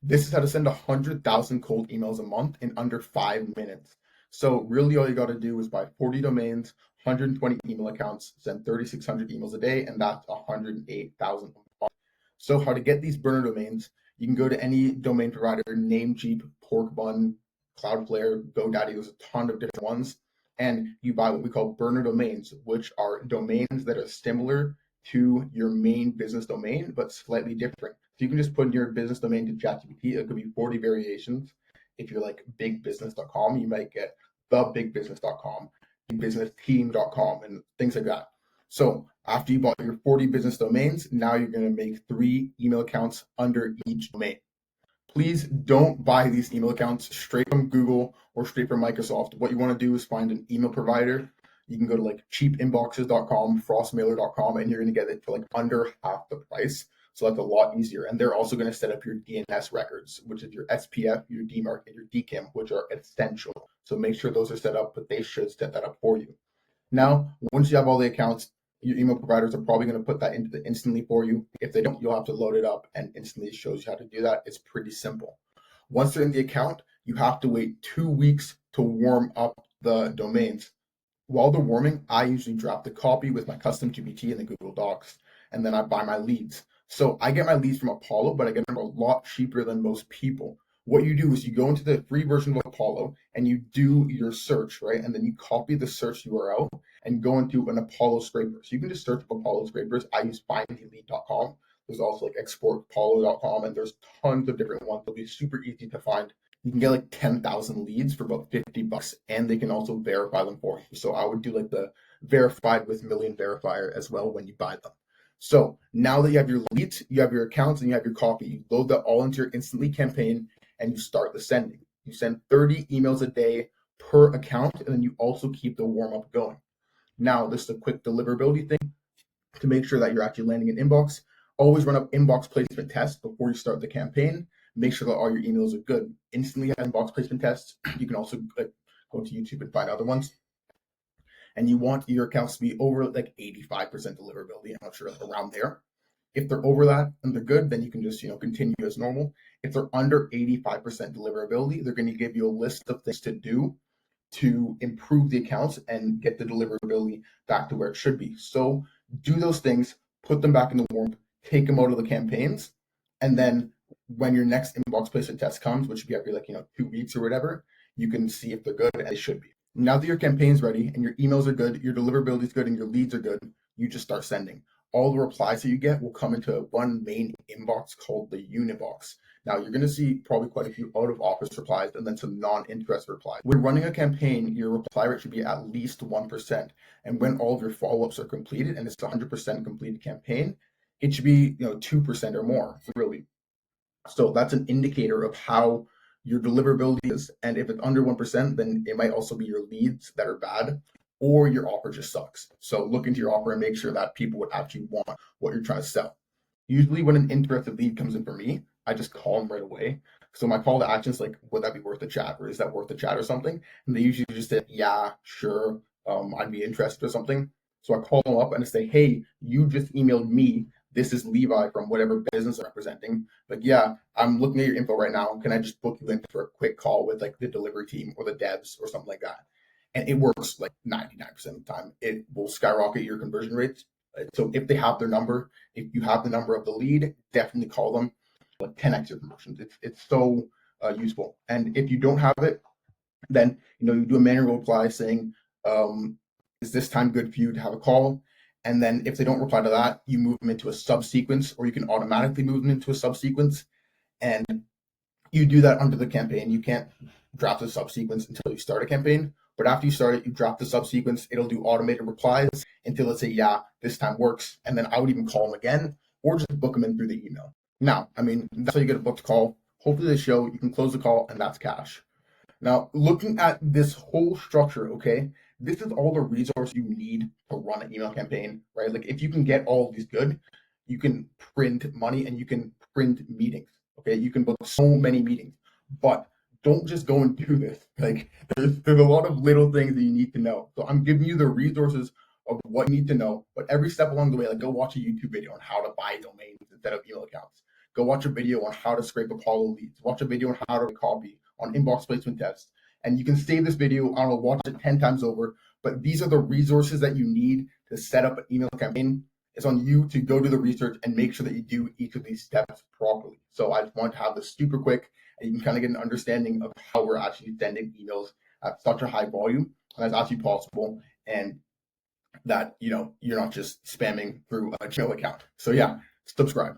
This is how to send 100,000 cold emails a month in under 5 minutes. So really all you got to do is buy 40 domains, 120 email accounts, send 3,600 emails a day, and that's 108,000 a month. So how to get these burner domains, you can go to any domain provider, Namecheap, Porkbun, Cloudflare, GoDaddy, there's a ton of different ones. And you buy what we call burner domains, which are domains that are similar to your main business domain, but slightly different. So you can just put in your business domain to ChatGPT. It could be 40 variations. If you're like bigbusiness.com, you might get thebigbusiness.com, businessteam.com, and things like that. So after you bought your 40 business domains, now you're going to make 3 email accounts under each domain. Please don't buy these email accounts straight from Google or straight from Microsoft. What you want to do is find an email provider. You can go to like cheapinboxes.com, frostmailer.com, and you're going to get it for like under half the price. So that's a lot easier. And they're also going to set up your DNS records, which is your SPF, your DMARC, and your DKIM, which are essential. So make sure those are set up, but they should set that up for you. Now, once you have all the accounts, your email providers are probably going to put that into instantly for you. If they don't, you'll have to load it up and instantly shows you how to do that. It's pretty simple. Once they're in the account, you have to wait 2 weeks to warm up the domains. While they're warming, I usually drop the copy with my custom GPT in the Google Docs, and then I buy my leads. So I get my leads from Apollo, but I get them a lot cheaper than most people. What you do is you go into the free version of Apollo and you do your search, right? And then you copy the search URL and go into an Apollo scraper. So you can just search up Apollo scrapers. I use findelete.com. There's also like exportapollo.com, and there's tons of different ones. They'll be super easy to find. You can get like 10,000 leads for about $50, and they can also verify them for you. So I would do like the verified with Million Verifier as well when you buy them. So now that you have your leads, you have your accounts, and you have your copy, you load that all into your Instantly campaign, and you start the sending. You send 30 emails a day per account, and then you also keep the warm up going. Now, this is a quick deliverability thing to make sure that you're actually landing an inbox. Always run up inbox placement tests before you start the campaign. Make sure that all your emails are good. Instantly have inbox placement tests. You can also go to YouTube and find other ones. And you want your accounts to be over like 85% deliverability. I'm not sure, around there. If they're over that and they're good, then you can just continue as normal. If they're under 85% deliverability, they're going to give you a list of things to do to improve the accounts and get the deliverability back to where it should be. So do those things, put them back in the warm, take them out of the campaigns, and then when your next inbox placement test comes, which should be every 2 weeks or whatever, you can see if they're good, and they should be. Now that your campaign's ready and your emails are good, your deliverability is good, and your leads are good, you just start sending. All the replies that you get will come into one main inbox called the Unibox. Now you're going to see probably quite a few out of office replies and then some non-interest replies. When running a campaign, your reply rate should be at least 1%. And when all of your follow-ups are completed and it's a 100% completed campaign, it should be 2% or more, really. So that's an indicator of how your deliverability is. And if it's under 1%, then it might also be your leads that are bad, or your offer just sucks. So look into your offer and make sure that people would actually want what you're trying to sell. Usually when an interested lead comes in for me, I just call them right away. So my call to action is like, would that be worth a chat, or is that worth a chat or something? And they usually just say, yeah, sure, I'd be interested or something. So I call them up and I say, hey, you just emailed me. This is Levi from whatever business I'm representing. Like, yeah, I'm looking at your info right now. Can I just book you in for a quick call with like the delivery team or the devs or something like that? And it works like 99% of the time. It will skyrocket your conversion rates. So if they have their number, if you have the number of the lead, definitely call them. Like 10x your conversions. It's so useful. And if you don't have it, then you do a manual reply saying, is this time good for you to have a call? And then if they don't reply to that, you move them into a subsequence, or you can automatically move them into a subsequence. And you do that under the campaign. You can't drop the subsequence until you start a campaign. But after you start it, you drop the subsequence. It'll do automated replies until it say, yeah, this time works. And then I would even call them again, or just book them in through the email. Now, I mean, that's how you get a booked call. Hopefully they show you can close the call, and that's cash. Now, looking at this whole structure, okay, this is all the resources you need to run an email campaign, right? Like if you can get all of these good, you can print money and you can print meetings, okay? You can book so many meetings, but don't just go and do this. Like there's a lot of little things that you need to know. So I'm giving you the resources of what you need to know, but every step along the way, like go watch a YouTube video on how to buy domains instead of email accounts. go watch a video on how to scrape Apollo leads, watch a video on how to copy, on inbox placement test. And you can save this video, I don't know, watch it 10 times over, but these are the resources that you need to set up an email campaign. It's on you to go do the research and make sure that you do each of these steps properly. So I just want to have this super quick, and you can kind of get an understanding of how we're actually sending emails at such a high volume as actually possible, and that you're not just spamming through a Gmail account. So yeah, subscribe.